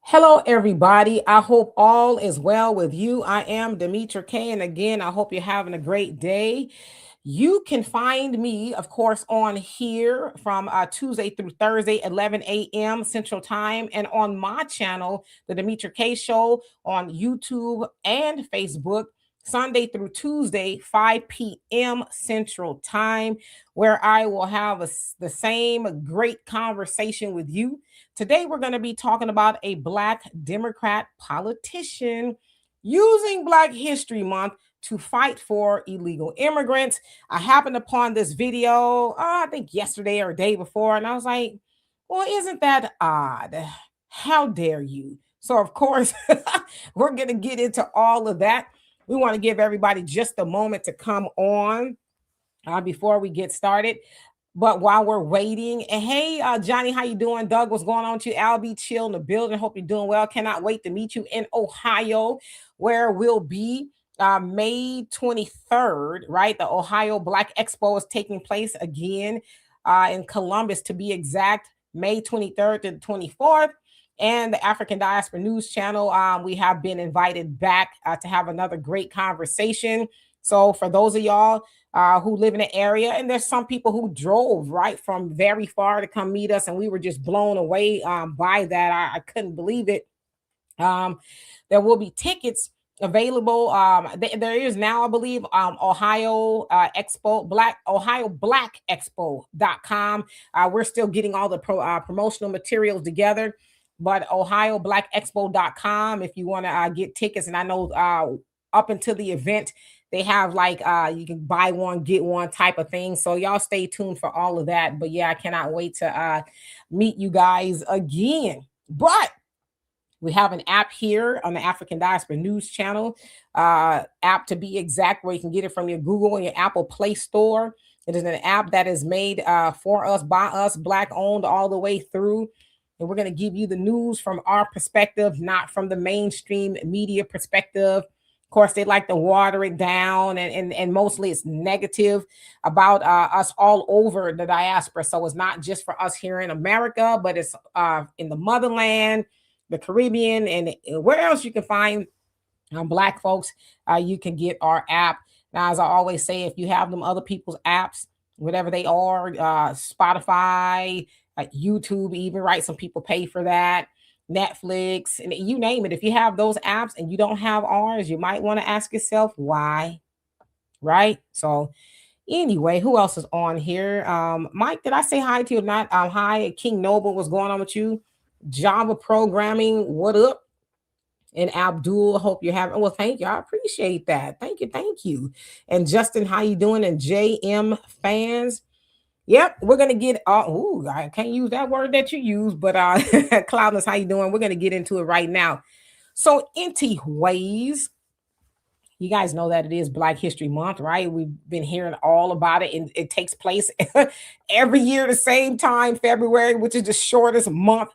Hello, everybody. I hope all is well with you. I am Demetra Kaye, and again, I hope you're having a great day. You can find me, of course, on here from Tuesday through Thursday, 11 a.m. Central Time, and on my channel, The Demetra Kaye Show, on YouTube and Facebook, Sunday through Tuesday, 5 p.m. Central Time, where I will have the same great conversation with you. Today, we're going to be talking about a Black Democrat politician using Black History Month to fight for illegal immigrants. I happened upon this video, I think yesterday or day before, and I was like, well, isn't that odd? How dare you? So, of course, we're going to get into all of that. We want to give everybody just a moment to come on before we get started. But while we're waiting, and hey, Johnny, how you doing? Doug, what's going on with you? Albie, chill in the building. Hope you're doing well. Cannot wait to meet you in Ohio, where we'll be May 23rd, right? The Ohio Black Expo is taking place again in Columbus, to be exact, May 23rd to the 24th. And the African Diaspora News Channel, we have been invited back to have another great conversation. So for those of y'all who live in the area, and there's some people who drove right from very far to come meet us, and we were just blown away by that. I couldn't believe it. There will be tickets available. There is now, I believe, Ohio Expo, Ohio Black Expo.com. We're still getting all the promotional materials together, but Ohio Black Expo.com if you want to get tickets. And I know up until the event, they have like you can buy one get one type of thing, so y'all stay tuned for all of that. But yeah, I cannot wait to meet you guys again. But we have an app here on the African Diaspora News Channel, app to be exact, where you can get it from your Google and your Apple Play Store. It is an app that is made for us, by us, Black owned all the way through. And we're going to give you the news from our perspective, not from the mainstream media perspective. Of course, they like to water it down, and mostly it's negative about us all over the diaspora. So it's not just for us here in America, but it's in the motherland, the Caribbean, and where else you can find Black folks. You can get our app. Now, as I always say, if you have them other people's apps, whatever they are, Spotify, YouTube, even, right? Some people pay for that. Netflix, and you name it. If you have those apps and you don't have ours, you might want to ask yourself why, right? So anyway, who else is on here? Mike, did I say hi to you or not? Hi, King Noble, what's going on with you? Java programming, what up? And Abdul, hope you're having, well, thank you, I appreciate that. Thank you. And Justin, how you doing? And JM fans, yep, we're gonna get I can't use that word that you use, but Cloudless, how you doing? We're gonna get into it right now. So anyways, you guys know that it is Black History Month, right? We've been hearing all about it, and it takes place every year the same time, February, which is the shortest month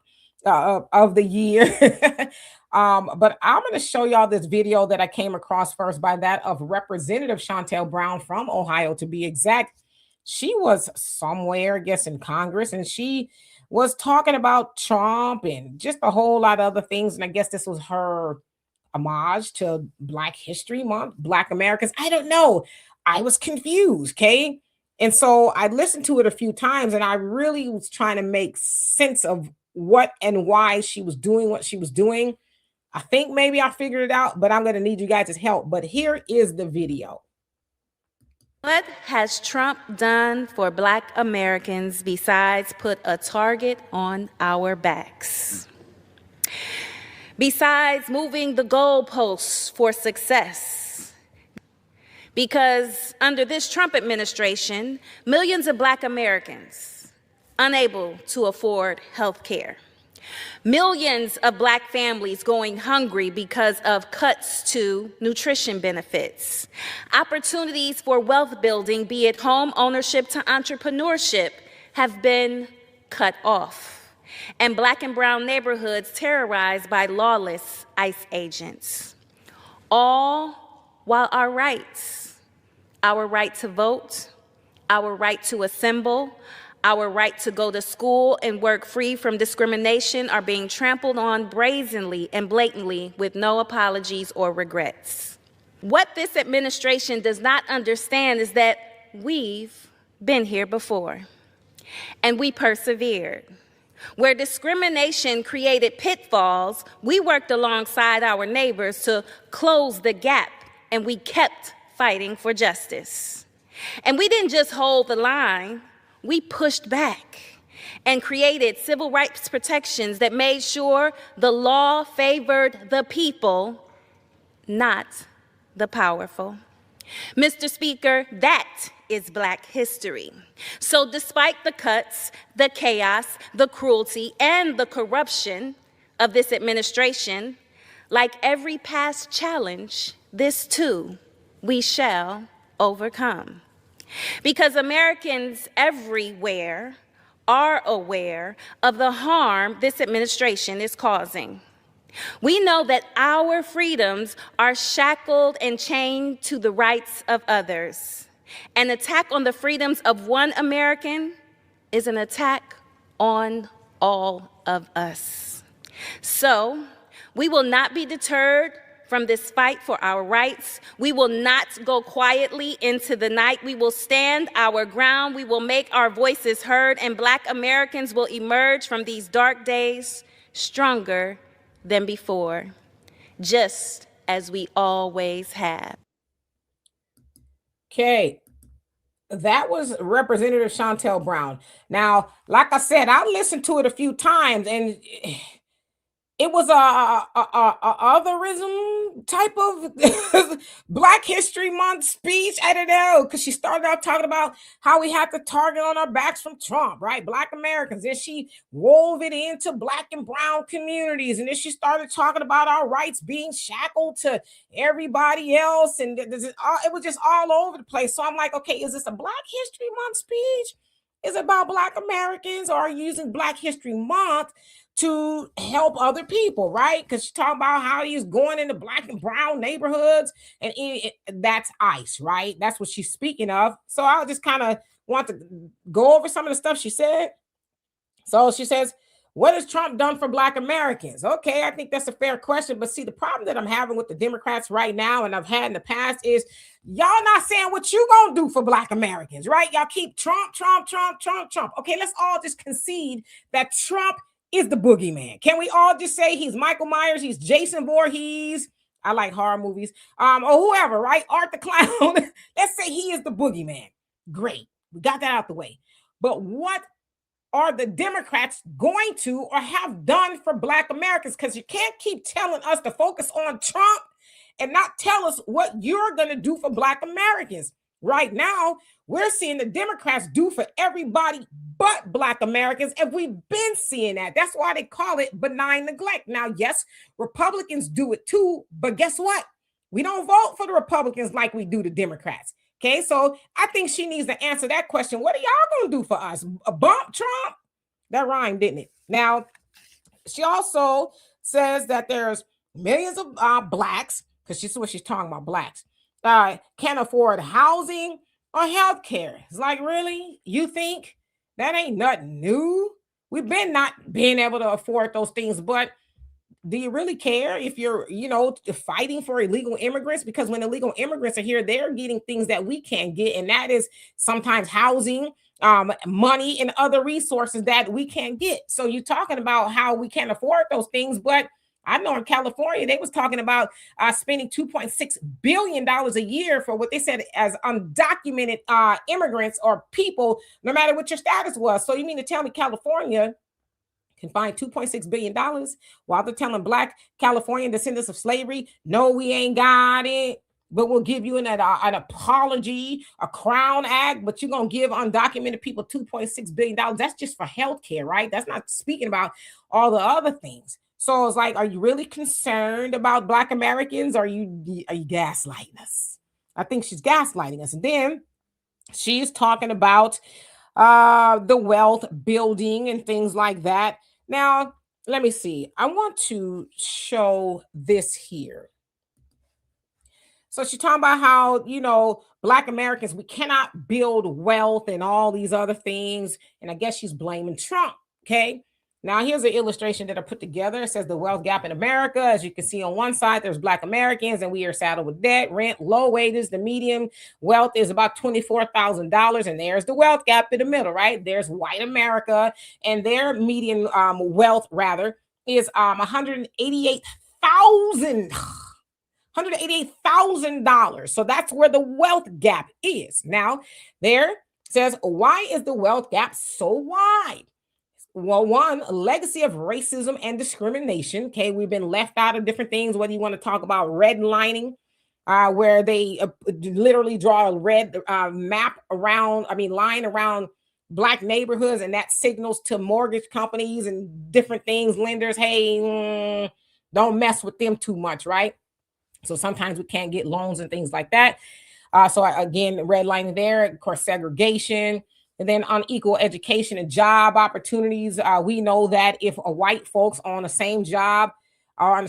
of the year. But I'm going to show y'all this video that I came across first, by that of Representative Shontel Brown from Ohio, to be exact. She was somewhere, I guess, in Congress, and she was talking about Trump and just a whole lot of other things. And I guess this was her homage to Black History Month, Black Americans. I don't know. I was confused, okay? And so I listened to it a few times, and I really was trying to make sense of what and why she was doing what she was doing. I think maybe I figured it out, but I'm going to need you guys' help. But here is the video. What has Trump done for Black Americans besides put a target on our backs? Besides moving the goalposts for success? Because under this Trump administration, millions of Black Americans unable to afford health care. Millions of Black families going hungry because of cuts to nutrition benefits. Opportunities for wealth building, be it home ownership to entrepreneurship, have been cut off. And Black and brown neighborhoods terrorized by lawless ICE agents. All while our rights, our right to vote, our right to assemble, Our right to go to school and work free from discrimination are being trampled on brazenly and blatantly with no apologies or regrets. What this administration does not understand is that we've been here before, and we persevered. Where discrimination created pitfalls, we worked alongside our neighbors to close the gap, and we kept fighting for justice. And we didn't just hold the line, we pushed back and created civil rights protections that made sure the law favored the people, not the powerful. Mr. Speaker, that is Black history. So despite the cuts, the chaos, the cruelty, and the corruption of this administration, like every past challenge, this too we shall overcome. Because Americans everywhere are aware of the harm this administration is causing. We know that our freedoms are shackled and chained to the rights of others. An attack on the freedoms of one American is an attack on all of us. So, we will not be deterred from this fight for our rights. We will not go quietly into the night. We will stand our ground. We will make our voices heard, and Black Americans will emerge from these dark days stronger than before, just as we always have. Okay, that was Representative Shontel Brown. Now, like I said, I listened to it a few times, and it was a otherism type of Black History Month speech. I don't know, because she started out talking about how we had the target on our backs from Trump, right? Black Americans. And she wove it into Black and brown communities. And then she started talking about our rights being shackled to everybody else. And it was just all over the place. So I'm like, okay, is this a Black History Month speech? Is it about Black Americans, or are you using Black History Month to help other people, right? Because she's talking about how he's going into Black and brown neighborhoods, and that's ICE, right? That's what she's speaking of. So I just kind of want to go over some of the stuff she said. So she says, what has Trump done for Black Americans? Okay, I think that's a fair question. But see, the problem that I'm having with the Democrats right now, and I've had in the past, is y'all not saying what you gonna do for Black Americans, right? Y'all keep Trump. Okay, let's all just concede that Trump is the boogeyman. Can we all just say he's Michael Myers, he's Jason Voorhees? I like horror movies, or whoever, right? Art the Clown. Let's say he is the boogeyman. Great, we got that out the way. But what are the Democrats going to or have done for Black Americans? Because you can't keep telling us to focus on Trump and not tell us what you're going to do for Black Americans. Right now, we're seeing the Democrats do for everybody but Black Americans, and we've been seeing that. That's why they call it benign neglect. Now, yes, Republicans do it too, but guess what? We don't vote for the Republicans like we do the Democrats. Okay, so I think she needs to answer that question. What are y'all going to do for us? Bump Trump? That rhymed, didn't it? Now, she also says that there's millions of Blacks, because she's what she's talking about, Blacks, can't afford housing or health care. It's like, really? You think that ain't nothing new? We've been not being able to afford those things, but do you really care if you're, fighting for illegal immigrants? Because when illegal immigrants are here, they're getting things that we can't get. And that is sometimes housing, money, and other resources that we can't get. So you're talking about how we can't afford those things. But I know in California, they was talking about spending $2.6 billion a year for what they said as undocumented immigrants or people, no matter what your status was. So you mean to tell me California can find $2.6 billion while they're telling Black Californian descendants of slavery, no, we ain't got it, but we'll give you an apology, a Crown Act, but you're going to give undocumented people $2.6 billion. That's just for healthcare, right? That's not speaking about all the other things. So it's like, are you really concerned about Black Americans? Or are you gaslighting us? I think she's gaslighting us. And then she's talking about the wealth building and things like that. Now, let me see. I want to show this here. So she's talking about how, Black Americans, we cannot build wealth and all these other things. And I guess she's blaming Trump. Okay. Now, here's an illustration that I put together. It says the wealth gap in America. As you can see on one side, there's Black Americans, and we are saddled with debt, rent, low wages. The median wealth is about $24,000. And there's the wealth gap in the middle, right? There's white America, and their median wealth, rather, is $188,000. So that's where the wealth gap is. Now, there says, why is the wealth gap so wide? Well, one, a legacy of racism and discrimination. Okay, we've been left out of different things, whether you want to talk about redlining, where they literally draw a red line around Black neighborhoods, and that signals to mortgage companies and different things, lenders, hey, don't mess with them too much, right? So sometimes we can't get loans and things like that. So again, redlining there, of course, segregation. And then unequal education and job opportunities. We know that if white folks on the same job are on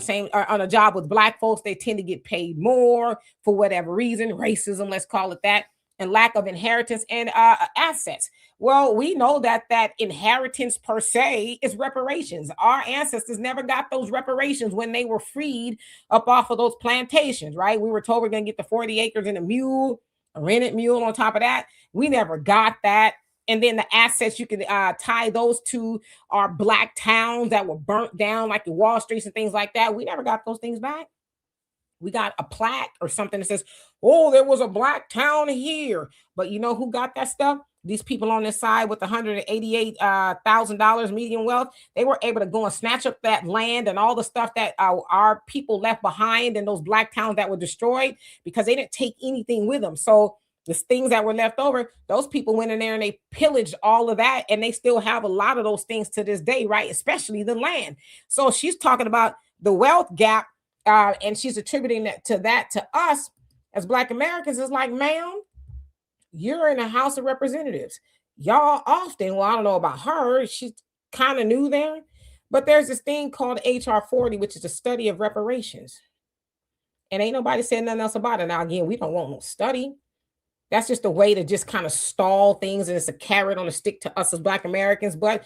a job with Black folks, they tend to get paid more for whatever reason, racism, let's call it that, and lack of inheritance and assets. Well, we know that inheritance per se is reparations. Our ancestors never got those reparations when they were freed up off of those plantations, right? We were told we're going to get the 40 acres and a rented mule on top of that. We never got that. And then the assets you can tie those to are Black towns that were burnt down, like the Wall Streets and things like that. We never got those things back. We got a plaque or something that says, oh, there was a Black town here. But you know who got that stuff? These people on this side with $188,000 median wealth, they were able to go and snatch up that land and all the stuff that our people left behind in those Black towns that were destroyed, because they didn't take anything with them. So the things that were left over, those people went in there and they pillaged all of that, and they still have a lot of those things to this day, right? Especially the land. So she's talking about the wealth gap, and she's attributing that to us as Black Americans. It's like, ma'am, you're in the House of Representatives. Y'all often, well, I don't know about her, she's kind of new there, but there's this thing called HR 40, which is a study of reparations. And ain't nobody said nothing else about it. Now, again, we don't want no study. That's just a way to just kind of stall things, and it's a carrot on a stick to us as Black Americans. But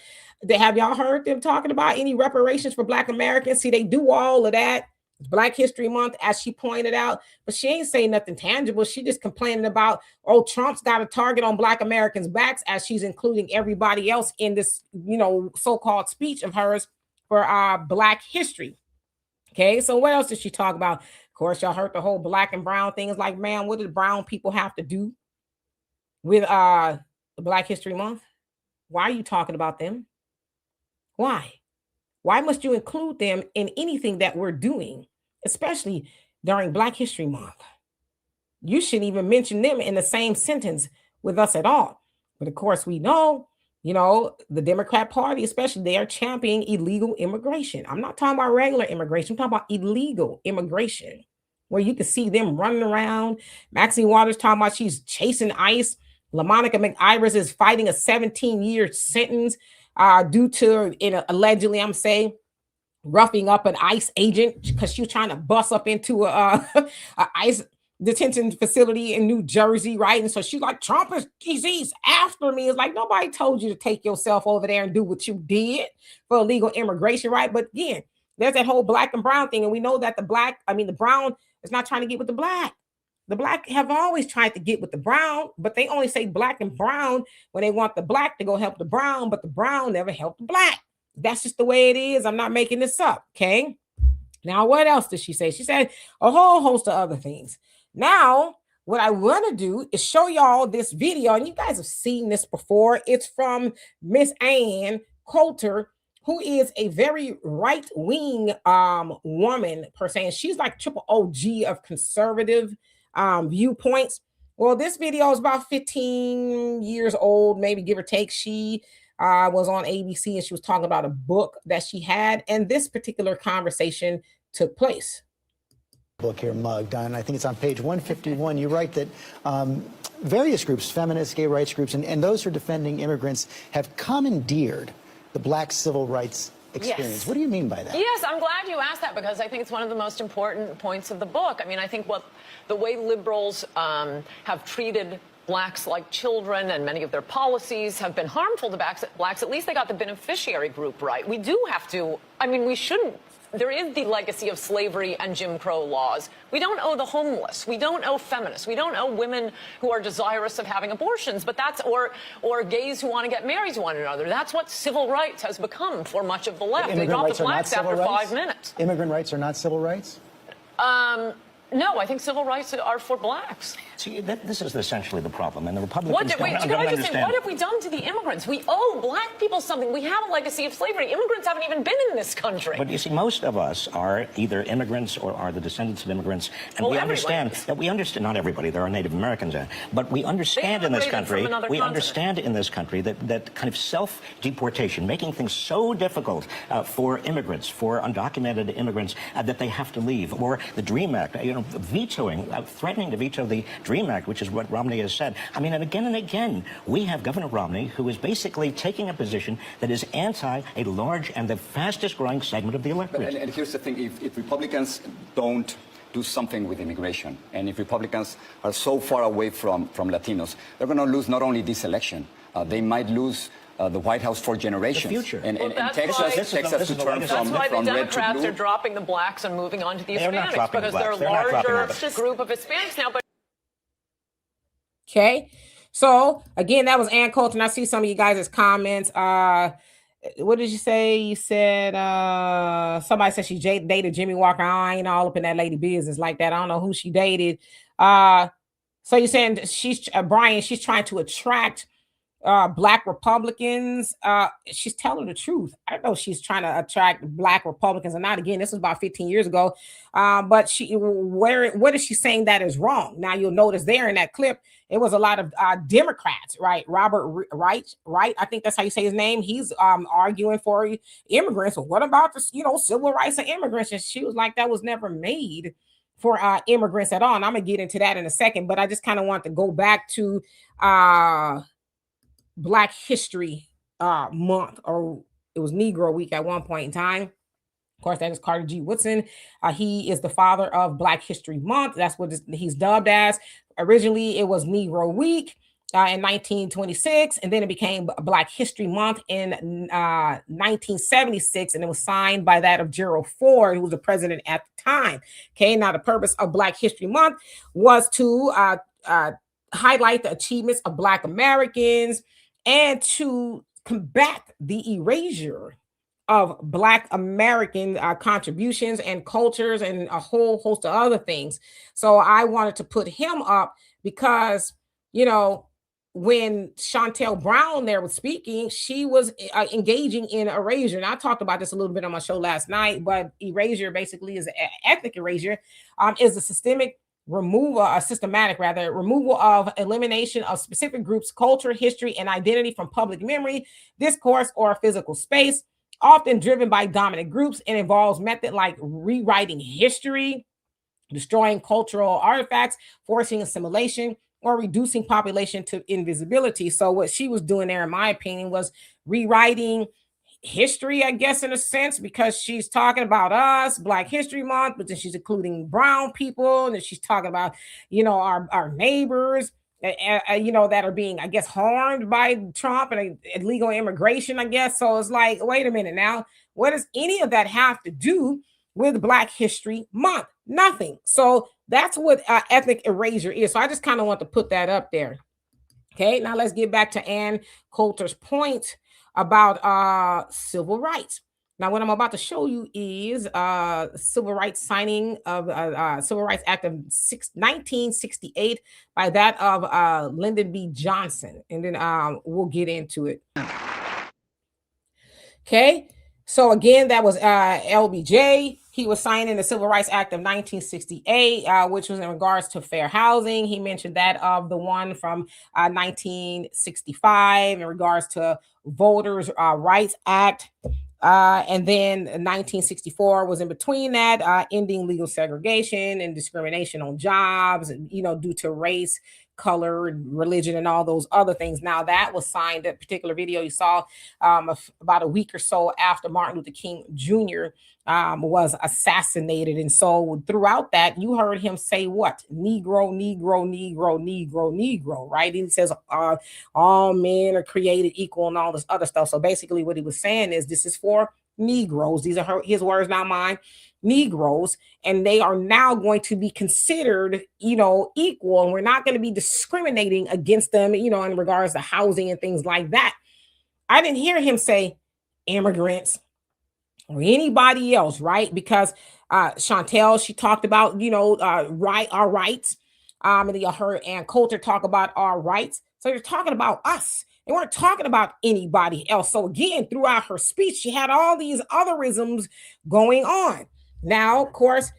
have y'all heard them talking about any reparations for Black Americans? See, they do all of that. It's Black History Month, as she pointed out, but she ain't saying nothing tangible. She just complaining about, oh, Trump's got a target on Black Americans' backs, as she's including everybody else in this, so-called speech of hers for Black history. Okay, so what else did she talk about? Of course, y'all heard the whole Black and brown thing. It's like, man, what did brown people have to do with the Black History Month? Why are you talking about them? Why? Why must you include them in anything that we're doing, especially during Black History Month? You shouldn't even mention them in the same sentence with us at all. But of course, we know, the Democrat Party, especially, they are championing illegal immigration. I'm not talking about regular immigration. I'm talking about illegal immigration, where you can see them running around. Maxine Waters talking about she's chasing ICE. LaMonica McIvers is fighting a 17-year sentence due to, allegedly, I'm saying, roughing up an ICE agent because she was trying to bust up into a ICE detention facility in New Jersey, right? And so she's like, Trump he's after me. It's like, nobody told you to take yourself over there and do what you did for illegal immigration, right? But again, there's that whole Black and brown thing, and we know that the brown is not trying to get with the Black. The Black have always tried to get with the brown, but they only say Black and brown when they want the Black to go help the brown, but the brown never helped the Black. That's just the way it is. I'm not making this up, okay? Now, what else did she say? She said a whole host of other things. Now, what I want to do is show y'all this video, and you guys have seen this before. It's from Miss Ann Coulter, who is a very right-wing woman per se, and she's like triple OG of conservative viewpoints. Well, this video is about 15 years old, maybe give or take. She was on ABC, and she was talking about a book that she had, and this particular conversation took place. Book here, mugged, and I think it's on page 151. You write that various groups, feminist, gay rights groups, and those who are defending immigrants have commandeered the Black civil rights experience. Yes. What do you mean by that? Yes, I'm glad you asked that because I think it's one of the most important points of the book. I mean, I think the way liberals have treated blacks like children and many of their policies have been harmful to blacks. At least they got the beneficiary group right. We do have to, I mean, we shouldn't. There is the legacy of slavery and Jim Crow laws. We don't owe the homeless. We don't owe feminists. We don't owe women who are desirous of having abortions, but that's, or gays who want to get married to one another. That's what civil rights has become for much of the left. They dropped the blacks after 5 minutes. Immigrant rights are not civil rights? No, I think civil rights are for blacks. See, this is essentially the problem, and the Republicans What have we done to the immigrants? We owe black people something. We have a legacy of slavery. Immigrants haven't even been in this country. But you see, most of us are either immigrants or are the descendants of immigrants, and we understand that not everybody, there are Native Americans, but we understand in this country, that kind of self-deportation, making things so difficult for immigrants, for undocumented immigrants, that they have to leave, or the DREAM Act, vetoing, threatening to veto the DREAM Act, which is what Romney has said. I mean, and again, we have Governor Romney, who is basically taking a position that is anti a large and the fastest growing segment of the electorate. And here's the thing, if Republicans don't do something with immigration, and if Republicans are so far away from Latinos, they're going to lose not only this election, they might lose the White House for generations. The future. And Texas to turn from red to blue. That's why the Democrats are dropping the blacks and moving on to the Hispanics, because they're a larger group of Hispanics now. But okay, so again, that was Ann Coulter, and I see some of you guys' comments. What did you say? You said somebody said she dated Jimmy Walker. I ain't all up in that lady business like that. I don't know who she dated. So you're saying she's Brian, she's trying to attract black Republicans. She's telling the truth. I don't know if she's trying to attract black Republicans or not. Again, this was about 15 years ago. But what is she saying that is wrong? Now you'll notice there in that clip, it was a lot of Democrats, right? Robert Wright, I think that's how you say his name. He's arguing for immigrants. Well, what about the civil rights of immigrants? And she was like, that was never made for immigrants at all. And I'm gonna get into that in a second, but I just kind of want to go back to Black History Month, or it was Negro Week at one point in time. Of course, that is Carter G. Woodson. He is the father of Black History Month. That's what he's dubbed as. Originally, it was Negro Week in 1926, and then it became Black History Month in 1976, and it was signed by that of Gerald Ford, who was the president at the time. Okay, now the purpose of Black History Month was to highlight the achievements of Black Americans and to combat the erasure of Black American contributions and cultures and a whole host of other things. So I wanted to put him up because, when Chantel Brown there was speaking, she was engaging in erasure. And I talked about this a little bit on my show last night, but erasure basically is ethnic erasure, is a systematic removal of elimination of specific groups, culture, history, and identity from public memory, discourse, or physical space, often driven by dominant groups, and involves method like rewriting history, destroying cultural artifacts, forcing assimilation, or reducing population to invisibility. So what she was doing there, in my opinion, was rewriting history, I guess, in a sense, because she's talking about us, Black History Month, but then she's including brown people, and then she's talking about, our neighbors, that are being, I guess, harmed by Trump and illegal immigration, I guess. So it's like, wait a minute now, what does any of that have to do with Black History Month? Nothing. So that's what ethnic erasure is. So I just kind of want to put that up there. Okay, now let's get back to Ann Coulter's point about civil rights. Now, what I'm about to show you is civil rights signing of Civil Rights Act of 1968 by that of Lyndon B. Johnson. And then we'll get into it. Okay, so again, that was LBJ. He was signing the Civil Rights Act of 1968, which was in regards to fair housing. He mentioned that of the one from 1965 in regards to Voters' Rights Act. And then 1964 was in between that, ending legal segregation and discrimination on jobs, due to race, color, religion, and all those other things. Now that was signed, that particular video you saw about a week or so after Martin Luther King Jr. Was assassinated. And so throughout that, you heard him say what? Negro, Negro, Negro, Negro, Negro, right? And he says all men are created equal and all this other stuff. So basically what he was saying is this is for Negroes. These are his words, not mine. Negroes, and they are now going to be considered, equal, and we're not going to be discriminating against them, in regards to housing and things like that. I didn't hear him say immigrants or anybody else, right? Because Chantel, she talked about, our rights. And then you heard Ann Coulter talk about our rights. So you're talking about us. And we're talking about anybody else. So again, throughout her speech, she had all these otherisms going on. Now, of course,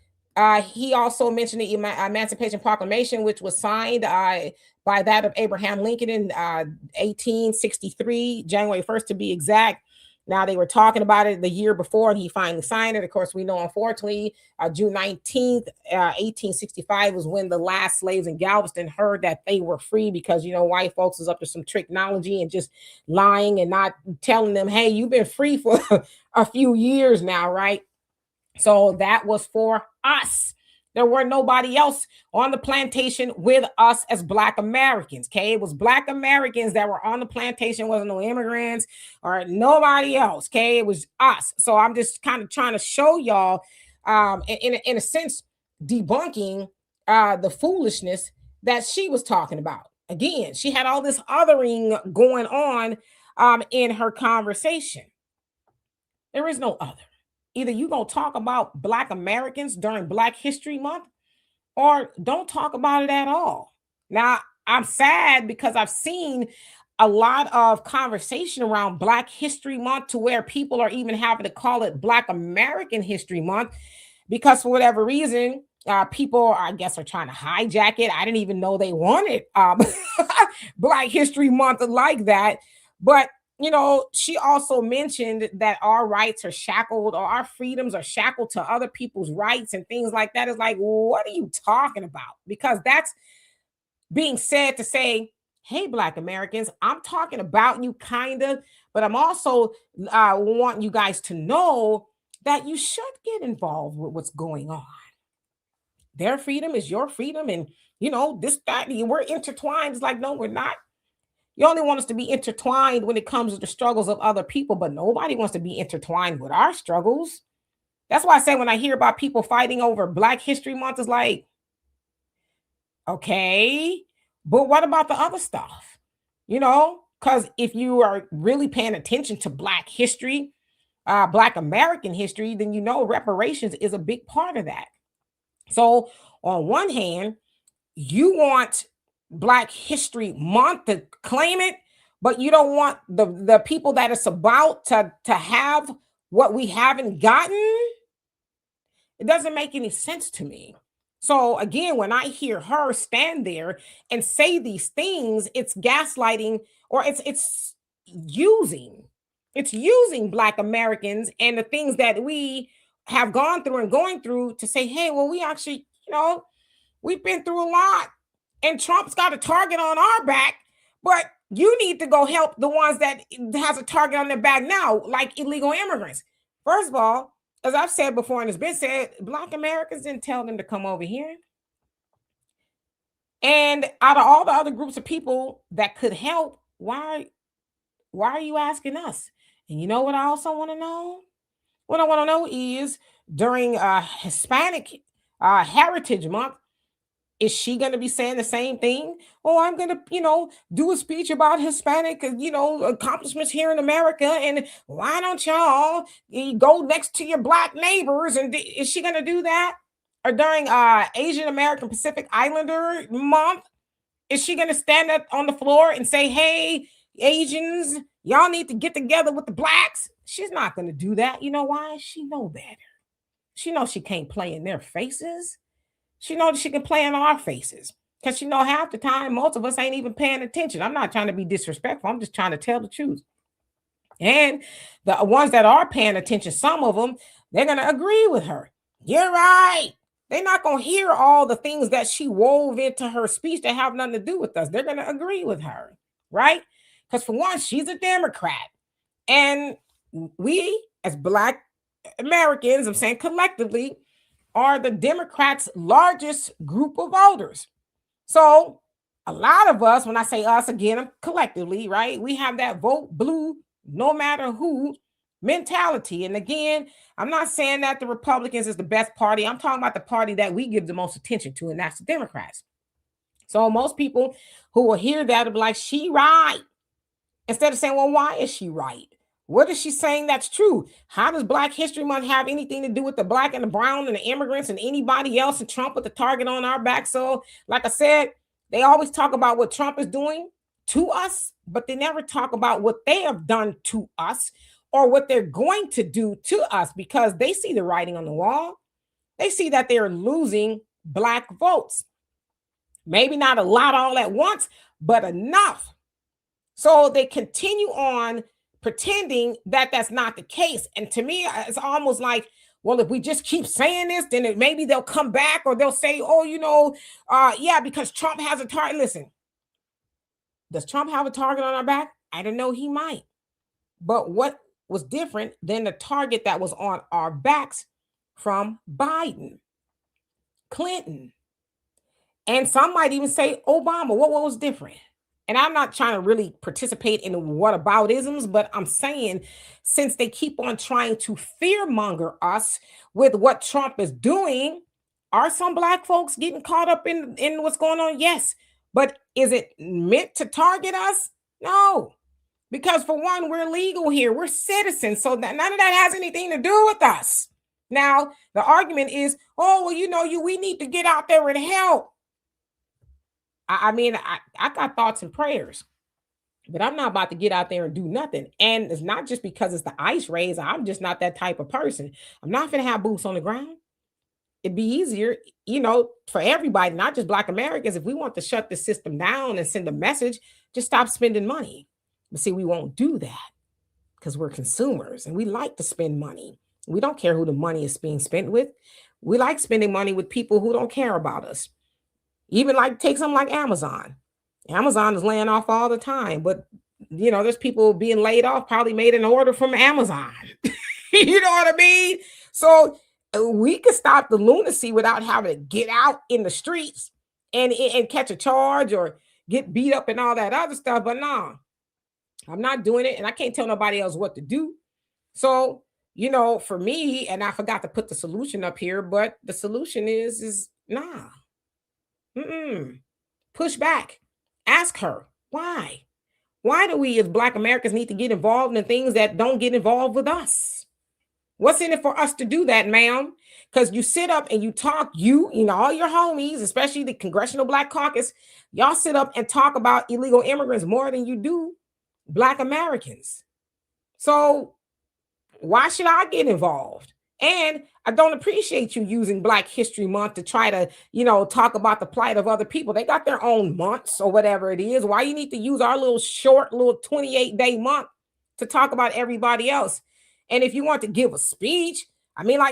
he also mentioned the Emancipation Proclamation, which was signed by that of Abraham Lincoln in 1863, January 1st to be exact. Now, they were talking about it the year before, and he finally signed it. Of course, we know, unfortunately, June 19th, 1865 was when the last slaves in Galveston heard that they were free because, white folks was up to some technology and just lying and not telling them, hey, you've been free for a few years now, right? So that was for us. There were nobody else on the plantation with us as Black Americans. Okay, it was Black Americans that were on the plantation. Wasn't no immigrants or nobody else. Okay, it was us. So I'm just kind of trying to show y'all, in a sense, debunking the foolishness that she was talking about. Again, she had all this othering going on in her conversation. There is no other. Either you gonna talk about Black Americans during Black History Month, or don't talk about it at all. Now, I'm sad because I've seen a lot of conversation around Black History Month to where people are even having to call it Black American History Month because for whatever reason, people, I guess, are trying to hijack it. I didn't even know they wanted Black History Month like that, but she also mentioned that our rights are shackled or our freedoms are shackled to other people's rights and things like that. It's like, what are you talking about? Because that's being said to say, hey, Black Americans, I'm talking about you kind of, but I'm also want you guys to know that you should get involved with what's going on. Their freedom is your freedom. And, this, that, we're intertwined. It's like, no, we're not. You only want us to be intertwined when it comes to the struggles of other people, but nobody wants to be intertwined with our struggles. That's why I say when I hear about people fighting over Black History Month, it's like, okay, but what about the other stuff? Because if you are really paying attention to Black history, Black American history, then reparations is a big part of that. So on one hand, you want Black History Month to claim it, but you don't want the people that it's about to have what we haven't gotten. It doesn't make any sense to me. So again, when I hear her stand there and say these things, it's gaslighting, or it's using Black Americans and the things that we have gone through and going through to say, hey, well, we actually, we've been through a lot. And Trump's got a target on our back, but you need to go help the ones that has a target on their back now, like illegal immigrants. First of all, as I've said before, and it's been said, Black Americans didn't tell them to come over here. And out of all the other groups of people that could help, why are you asking us? And you know what I also want to know? What I want to know is during Hispanic Heritage Month, is she going to be saying the same thing? Oh, I'm going to, do a speech about Hispanic, accomplishments here in America. And why don't y'all go next to your Black neighbors? And is she going to do that? Or during Asian American Pacific Islander Month, is she going to stand up on the floor and say, hey, Asians, y'all need to get together with the Blacks? She's not going to do that. You know why? She know better. She knows she can't play in their faces. She knows she can play in our faces because half the time, most of us ain't even paying attention. I'm not trying to be disrespectful. I'm just trying to tell the truth. And the ones that are paying attention, some of them, they're going to agree with her. You're right. They're not going to hear all the things that she wove into her speech that have nothing to do with us. They're going to agree with her, right? Because for one, she's a Democrat. And we, as Black Americans, I'm saying collectively, are the Democrats' largest group of voters. So a lot of us, when I say us again, collectively, right? We have that vote blue no matter who mentality. And again, I'm not saying that the Republicans is the best party. I'm talking about the party that we give the most attention to, and that's the Democrats. So most people who will hear that will be like, she right. Instead of saying, well, why is she right? What is she saying that's true? How does Black History Month have anything to do with the Black and the brown and the immigrants and anybody else and Trump with the target on our back? So, like I said, they always talk about what Trump is doing to us, but they never talk about what they have done to us or what they're going to do to us, because they see the writing on the wall. They see that they're losing Black votes. Maybe not a lot all at once, but enough. So they continue on pretending that that's not the case. And to me, it's almost like, well, if we just keep saying this, then maybe they'll come back, or they'll say, oh, yeah, because Trump has a target. Listen, does Trump have a target on our back? I don't know, he might. But what was different than the target that was on our backs from Biden, Clinton, and some might even say Obama? What was different? And I'm not trying to really participate in whataboutisms, but I'm saying, since they keep on trying to fearmonger us with what Trump is doing, are some Black folks getting caught up in what's going on? Yes. But is it meant to target us? No. Because for one, we're legal here. We're citizens. So that none of that has anything to do with us. Now, the argument is, oh, well, we need to get out there and help. I mean, I got thoughts and prayers, but I'm not about to get out there and do nothing. And it's not just because it's the ice rays. I'm just not that type of person. I'm not going to have boots on the ground. It'd be easier, for everybody, not just Black Americans. If we want to shut the system down and send a message, just stop spending money. But see, we won't do that because we're consumers and we like to spend money. We don't care who the money is being spent with. We like spending money with people who don't care about us. Even take something like Amazon. Amazon is laying off all the time, but there's people being laid off, probably made an order from Amazon. You know what I mean? So we could stop the lunacy without having to get out in the streets and catch a charge or get beat up and all that other stuff. But no, I'm not doing it, and I can't tell nobody else what to do. So, for me, and I forgot to put the solution up here, but the solution is nah. Push back. Ask her why. Why do we as Black Americans need to get involved in things that don't get involved with us? What's in it for us to do that, ma'am? Because you sit up and you talk, all your homies, especially the Congressional Black Caucus, y'all sit up and talk about illegal immigrants more than you do Black Americans. So why should I get involved? And I don't appreciate you using Black History Month to try to, talk about the plight of other people. They got their own months or whatever it is. Why you need to use our little 28-day month to talk about everybody else? And if you want to give a speech,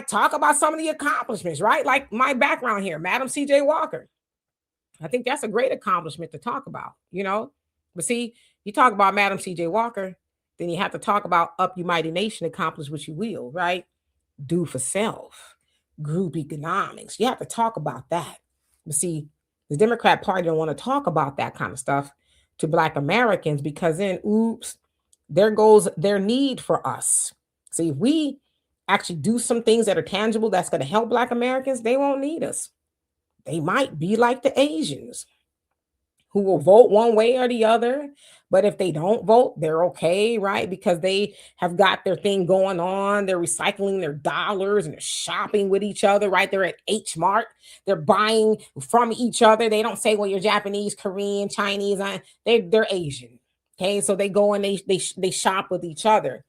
talk about some of the accomplishments, right? Like my background here, Madam C.J. Walker. I think that's a great accomplishment to talk about, But see, you talk about Madam C.J. Walker, then you have to talk about Up You Mighty Nation, accomplish what you will, right? Do for self, group economics. You have to talk about that. But see, the Democrat Party don't want to talk about that kind of stuff to Black Americans, because then, oops, there goes their need for us. See, if we actually do some things that are tangible that's going to help Black Americans, they won't need us. They might be like the Asians, who will vote one way or the other. But if they don't vote, they're okay, right? Because they have got their thing going on. They're recycling their dollars and they're shopping with each other, right? They're at H Mart. They're buying from each other. They don't say, well, you're Japanese, Korean, Chinese. They're Asian. Okay, so they go and they shop with each other.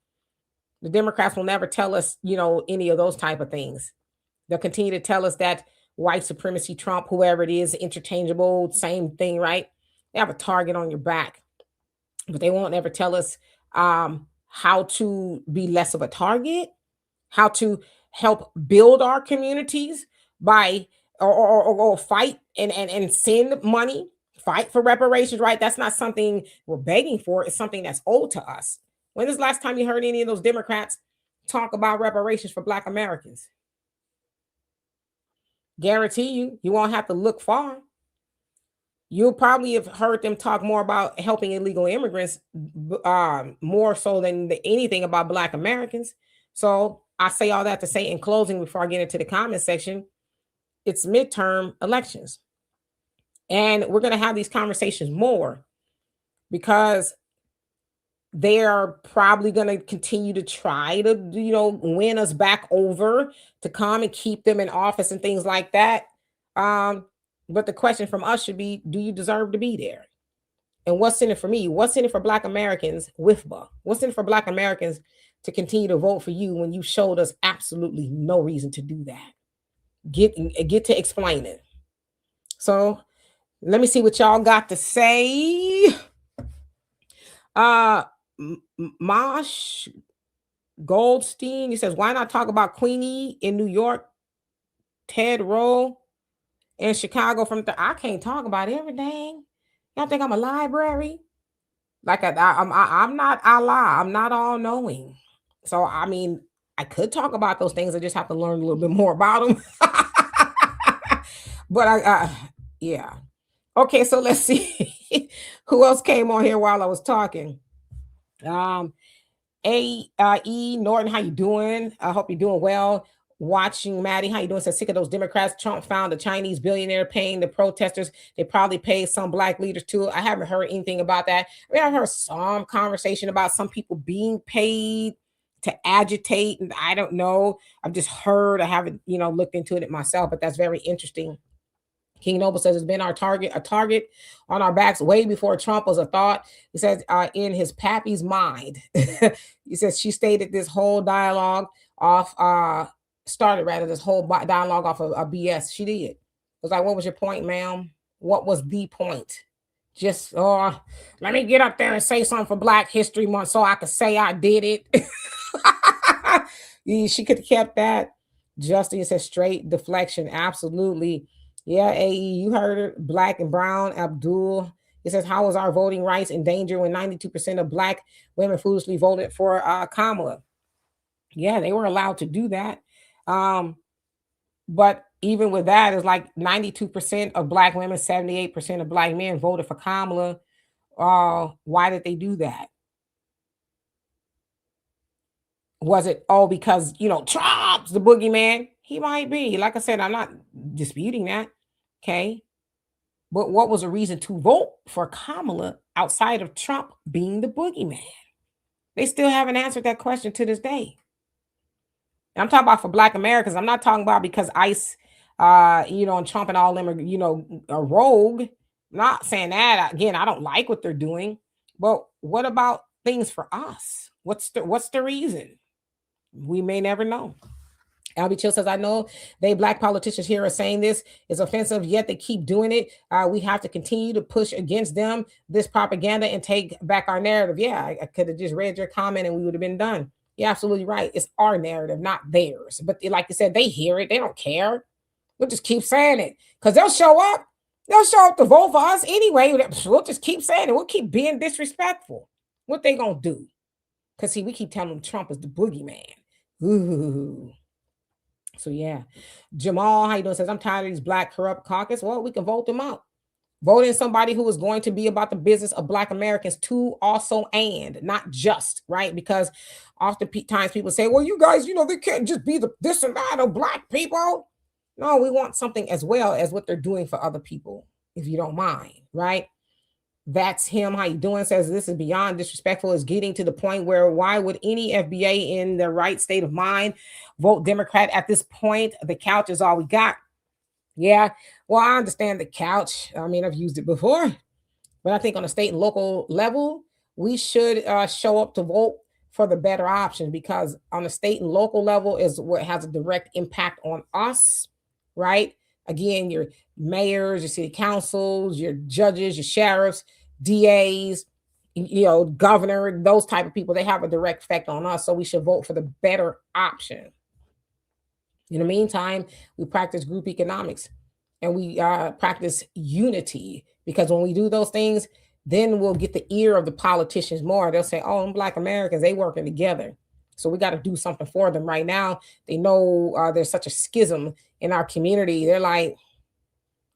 The Democrats will never tell us, any of those type of things. They'll continue to tell us that white supremacy, Trump, whoever it is, interchangeable, same thing, right? They have a target on your back, but they won't ever tell us how to be less of a target, how to help build our communities, by or fight and send money, fight for reparations, right? That's not something we're begging for. It's something that's owed to us. When is the last time you heard any of those Democrats talk about reparations for Black Americans? Guarantee you won't have to look far. You'll probably have heard them talk more about helping illegal immigrants, more so than anything about Black Americans. So I say all that to say in closing, before I get into the comment section, it's midterm elections. And we're going to have these conversations more because they are probably going to continue to try to, win us back over to come and keep them in office and things like that. But the question from us should be, do you deserve to be there? And what's in it for me? What's in it for Black Americans with BA? What's in it for Black Americans to continue to vote for you when you showed us absolutely no reason to do that? Get to explain it. So let me see what y'all got to say. Mosh Goldstein, he says, why not talk about Queenie in New York, Ted Rowe in Chicago I can't talk about everything. Y'all think I'm a library? Like I'm not Allah. I'm not all knowing. So I mean, I could talk about those things. I just have to learn a little bit more about them. But yeah. Okay, so let's see who else came on here while I was talking. E Norton, how you doing? I hope you're doing well. Watching Maddie, how you doing? Says sick of those Democrats. Trump found a Chinese billionaire paying the protesters. They probably paid some Black leaders too. I haven't heard anything about that. I mean, I heard some conversation about some people being paid to agitate, and I don't know. I've just heard. I haven't, looked into it myself, but that's very interesting. King Noble says it's been a target on our backs way before Trump was a thought. He says in his pappy's mind. He says she stated this whole dialogue off, this whole dialogue off of BS. She did. It was like, what was your point, ma'am? What was the point? Just, let me get up there and say something for Black History Month so I could say I did it. She could have kept that. Justin says straight deflection. Absolutely. Yeah, AE, you heard it. Black and brown. Abdul, it says, how is our voting rights in danger when 92% of Black women foolishly voted for Kamala? Yeah, they were allowed to do that. But even with that, it's like 92% of Black women, 78% of Black men voted for Kamala. Why did they do that? Was it, because, Trump's the boogeyman? He might be. Like I said, I'm not disputing that. Okay. But what was a reason to vote for Kamala outside of Trump being the boogeyman? They still haven't answered that question to this day. And I'm talking about for Black Americans. I'm not talking about because ICE, and Trump and all them are, a rogue. I'm not saying that. Again, I don't like what they're doing. But what about things for us? What's the reason? We may never know. Albie Chill says, I know Black politicians here are saying this is offensive, yet they keep doing it. We have to continue to push against them, this propaganda, and take back our narrative. Yeah, I could have just read your comment and we would have been done. You're absolutely right. It's our narrative, not theirs. But like you said, they hear it. They don't care. We'll just keep saying it because they'll show up. They'll show up to vote for us anyway. We'll just keep saying it. We'll keep being disrespectful. What they going to do? Because, see, we keep telling them Trump is the boogeyman. Ooh. So yeah, Jamal, how you doing? Says, I'm tired of these Black corrupt caucus. Well, we can vote them out. Vote in somebody who is going to be about the business of Black Americans too, also, and not just, right? Because oftentimes people say, well, you guys, they can't just be this and that of Black people. No, we want something as well as what they're doing for other people, if you don't mind, right? That's him. How you doing? Says this is beyond disrespectful. Is getting to the point where why would any FBA in the right state of mind vote Democrat at this point? The couch is all we got. Yeah, well, I understand the couch. I mean, I've used it before, but I think on a state and local level, we should show up to vote for the better option, because on a state and local level is what has a direct impact on us, right? Again, your mayors, your city councils, your judges, your sheriffs, DAs, governor, those type of people, they have a direct effect on us. So we should vote for the better option. In the meantime, we practice group economics and we practice unity, because when we do those things, then we'll get the ear of the politicians more. They'll say, oh, Black Americans, they working together. So we got to do something for them right now. They know there's such a schism in our community. They're like,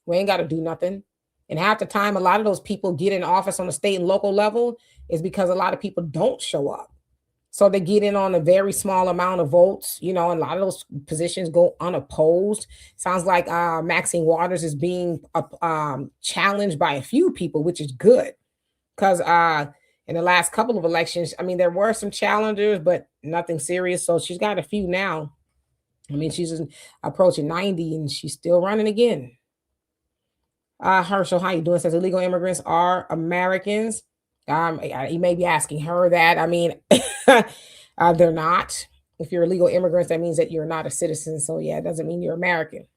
we ain't got to do nothing. And half the time, a lot of those people get in office on the state and local level is because a lot of people don't show up. So they get in on a very small amount of votes, and a lot of those positions go unopposed. Sounds like Maxine Waters is being challenged by a few people, which is good, because in the last couple of elections, I mean, there were some challengers, but nothing serious. So she's got a few now. I mean, she's approaching 90 and she's still running again. Herschel, how you doing? Says illegal immigrants are Americans. You may be asking her that. I mean, they're not. If you're illegal immigrants, that means that you're not a citizen. So yeah, it doesn't mean you're American.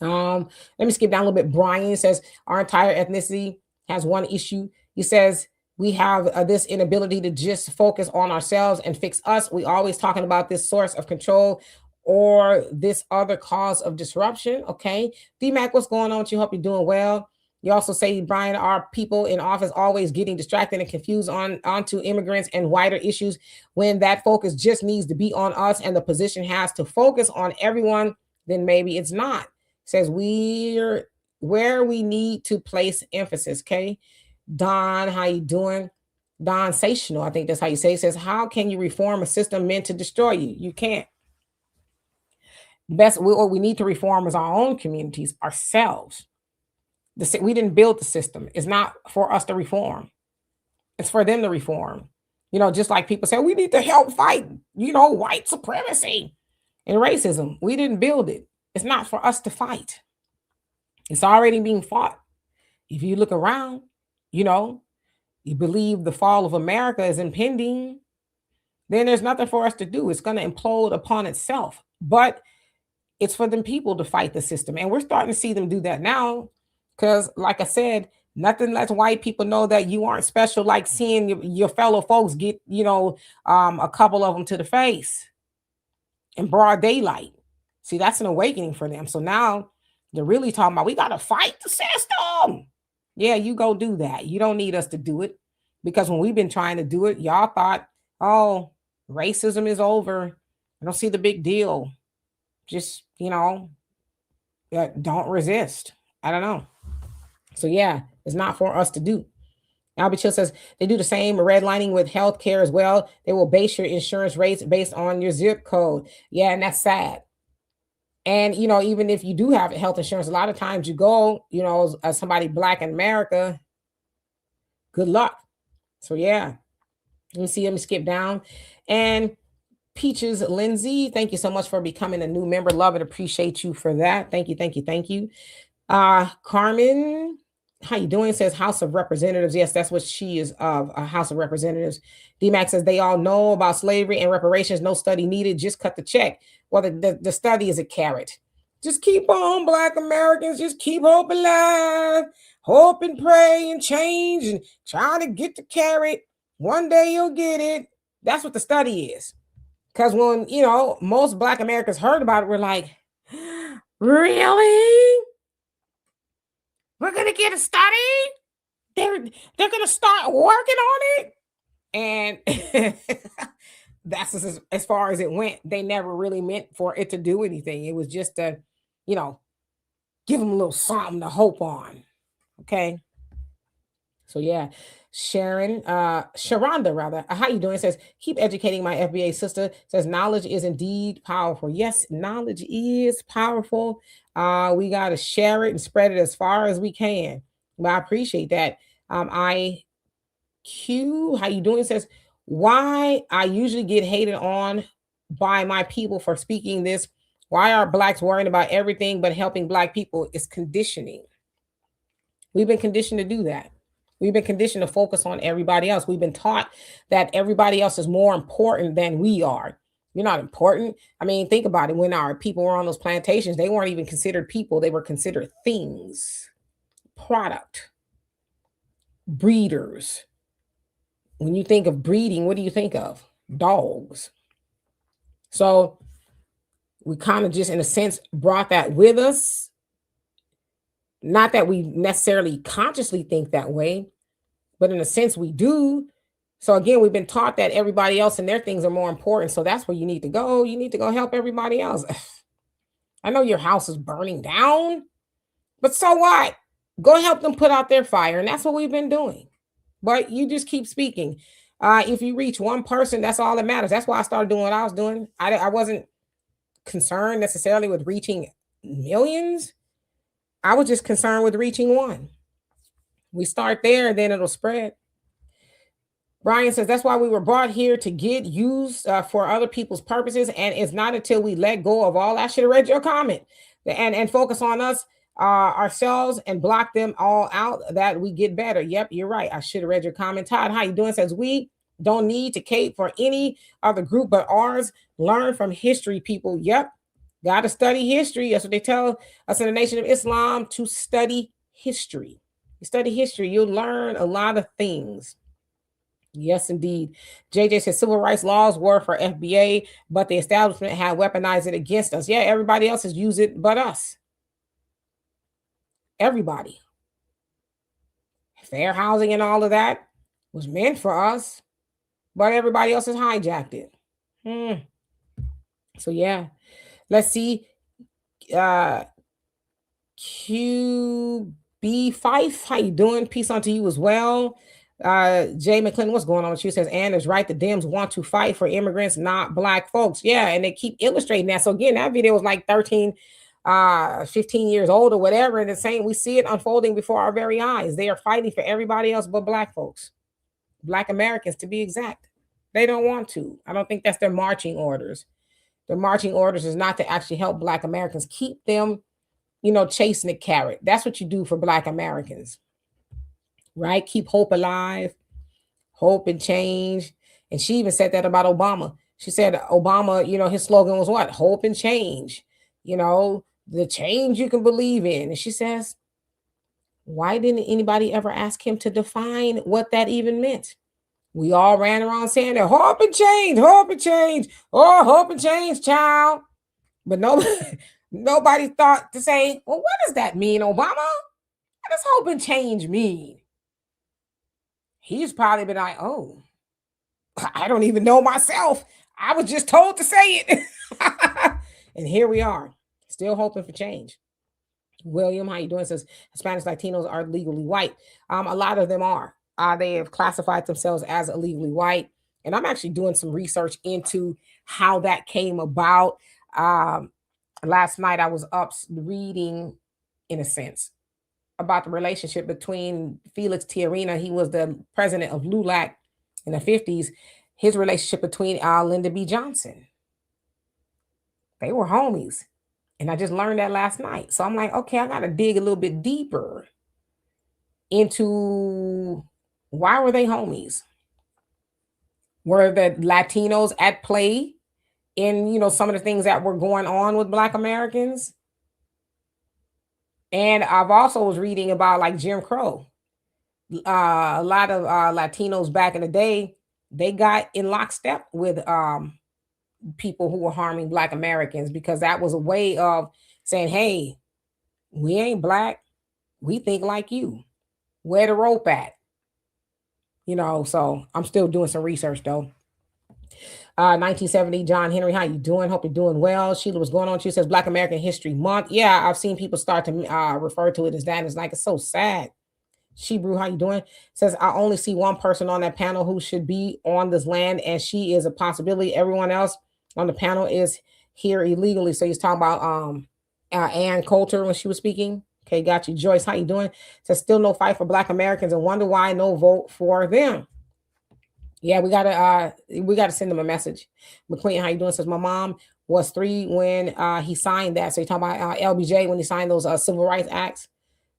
Let me skip down a little bit. Brian says our entire ethnicity has one issue. He says we have this inability to just focus on ourselves and fix us. We always talking about this source of control or this other cause of disruption. Okay. DMAC, what's going on with you? Hope you're doing well. You also say, Brian, are people in office always getting distracted and confused onto immigrants and wider issues when that focus just needs to be on us and the position has to focus on everyone? Then maybe it's not. Says we're where we need to place emphasis. Okay. Don, how you doing? Don Sational, I think that's how you say it. Says, how can you reform a system meant to destroy you? You can't. What we need to reform is our own communities, ourselves. We didn't build the system. It's not for us to reform. It's for them to reform. Just like people say, we need to help fight, white supremacy and racism. We didn't build it. It's not for us to fight. It's already being fought. If you look around, you believe the fall of America is impending, then there's nothing for us to do. It's going to implode upon itself. But it's for them people to fight the system. And we're starting to see them do that now. Because like I said, nothing lets white people know that you aren't special, like seeing your fellow folks get, a couple of them to the face in broad daylight. See, that's an awakening for them. So now they're really talking about, we got to fight the system. Yeah, you go do that. You don't need us to do it. Because when we've been trying to do it, y'all thought, oh, racism is over. I don't see the big deal. Just, don't resist. I don't know. So yeah, it's not for us to do. Albert Chill says they do the same redlining with healthcare as well. They will base your insurance rates based on your zip code. Yeah, and that's sad. And even if you do have health insurance, a lot of times you go, as somebody Black in America, good luck. So yeah, let me skip down. And Peaches Lindsay, thank you so much for becoming a new member. Love and appreciate you for that. Thank you. Carmen, how you doing? Says House of Representatives. Yes, that's what she is of, a House of Representatives. DMAX says they all know about slavery and reparations. No study needed. Just cut the check. Well, the study is a carrot. Just keep on, Black Americans. Just keep hope alive. Hope and pray and change and trying to get the carrot. One day you'll get it. That's what the study is. Because when, most Black Americans heard about it, we're like, really? We're going to get a study? They're going to start working on it? And that's as far as it went. They never really meant for it to do anything. It was just to, give them a little something to hope on. Okay? So yeah. Sharonda rather, how you doing? Says, keep educating my FBA sister. Says, knowledge is indeed powerful. Yes, knowledge is powerful. We got to share it and spread it as far as we can. But I appreciate that. IQ, how you doing? Says, why I usually get hated on by my people for speaking this. Why are Blacks worrying about everything but helping Black people? Is conditioning. We've been conditioned to do that. We've been conditioned to focus on everybody else. We've been taught that everybody else is more important than we are. You're not important. I mean, think about it. When our people were on those plantations, they weren't even considered people. They were considered things, product, breeders. When you think of breeding, what do you think of? Dogs. So We kind of just, in a sense, brought that with us. Not that we necessarily consciously think that way, but in a sense we do. So again, we've been taught that everybody else and their things are more important. So that's where you need to go. You need to go help everybody else. I know your house is burning down, but so what? Go help them put out their fire. And that's what we've been doing. But you just keep speaking. If you reach one person, that's all that matters. That's why I started doing what I was doing. I wasn't concerned necessarily with reaching millions. I was just concerned with reaching one. We start there and then it'll spread. Brian says that's why we were brought here, to get used for other people's purposes. And it's not until we let go of all. I should have read your comment. And focus on us, ourselves, and block them all out that we get better. Yep, you're right. I should have read your comment. Todd, how you doing? Says we don't need to cape for any other group but ours. Learn from history, people. Yep. Got to study history. That's what they tell us in the Nation of Islam, to study history. You study history, you'll learn a lot of things. Yes, indeed. JJ says civil rights laws were for FBA, but the establishment had weaponized it against us. Yeah, everybody else has used it but us. Everybody. Fair housing and all of that was meant for us, but everybody else has hijacked it. So yeah, let's see. QB Fife, how you doing? Peace unto you as well. Jay McClendon, what's going on with you? Says Ann is right. The Dems want to fight for immigrants, not black folks. Yeah, and they keep illustrating that. So again, that video was like 15 years old or whatever. And it's saying we see it unfolding before our very eyes. They are fighting for everybody else but black folks, black Americans to be exact. They don't want to. I don't think that's their marching orders. Their marching orders is not to actually help black Americans, keep them, chasing the carrot. That's what you do for black Americans, right? Keep hope alive, hope and change. And she even said that about Obama. She said Obama, his slogan was what? Hope and change, the change you can believe in. And she says, why didn't anybody ever ask him to define what that even meant? We all ran around saying that hope and change, oh, hope and change, child. But nobody thought to say, well, what does that mean, Obama? What does hope and change mean? He's probably been like, oh, I don't even know myself. I was just told to say it. And here we are, still hoping for change. William, how you doing? Says Hispanics, Latinos are legally white. A lot of them are. They have classified themselves as illegally white. And I'm actually doing some research into how that came about. Last night I was up reading, in a sense, about the relationship between Felix Tijerina. He was the president of LULAC in the 50s. His relationship between Lyndon B. Johnson. They were homies. And I just learned that last night. So I'm like, okay, I got to dig a little bit deeper into why were they homies? Were the Latinos at play in, some of the things that were going on with Black Americans? And I've also was reading about like Jim Crow. A lot of Latinos back in the day, they got in lockstep with people who were harming Black Americans, because that was a way of saying, hey, we ain't Black. We think like you. Where the rope at? So I'm still doing some research though. 1970, John Henry, how you doing? Hope you're doing well. Sheila, what's going on? She says Black American History Month. Yeah, I've seen people start to refer to it as that. And it's like, it's so sad. Shebrew, how you doing? Says, I only see one person on that panel who should be on this land, and she is a possibility. Everyone else on the panel is here illegally. So he's talking about Ann Coulter when she was speaking. Okay, got you. Joyce, how you doing? Says, still no fight for Black Americans and wonder why no vote for them. Yeah, we gotta send them a message. McQueen, how you doing? Says, my mom was 3 when he signed that. So you're talking about LBJ when he signed those Civil Rights Acts.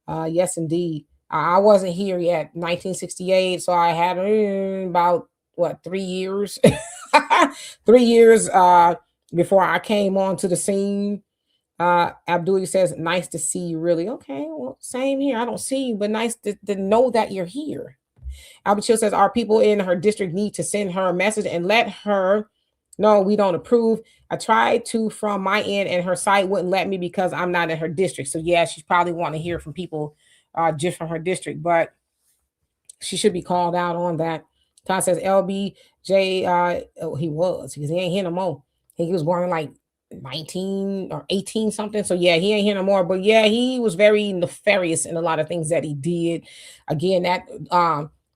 Yes, indeed. I wasn't here yet, 1968. So I had about 3 years, 3 years before I came onto the scene. Abdul says, nice to see you, really. Okay, well, same here. I don't see you, but nice to know that you're here. Albert Chill says, our people in her district need to send her a message and let her No, we don't approve. I tried to from my end, and her site wouldn't let me because I'm not in her district. So yeah, she's probably want to hear from people just from her district, but she should be called out on that. Todd says LBJ, oh, he was because he ain't here no more. He was born in like 19 or 18 something. So yeah, he ain't here no more. But yeah, he was very nefarious in a lot of things that he did. Again, that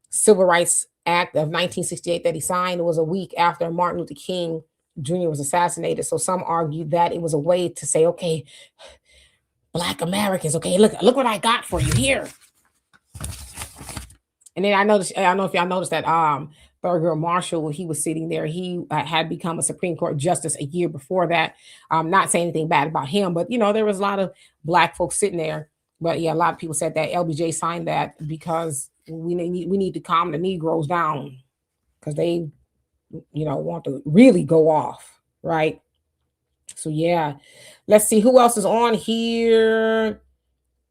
Civil Rights Act of 1968 that he signed was a week after Martin Luther King Jr. was assassinated. So some argued that it was a way to say, okay, Black Americans, okay, look what I got for you here. And then I noticed, I don't know if y'all noticed that Thurgood Marshall, he was sitting there, he had become a Supreme Court justice a year before that. Not saying anything bad about him, but you know, there was a lot of Black folks sitting there. But yeah, a lot of people said that LBJ signed that because we need to calm the Negroes down because they, you know, want to really go off, right? So yeah, let's see who else is on here.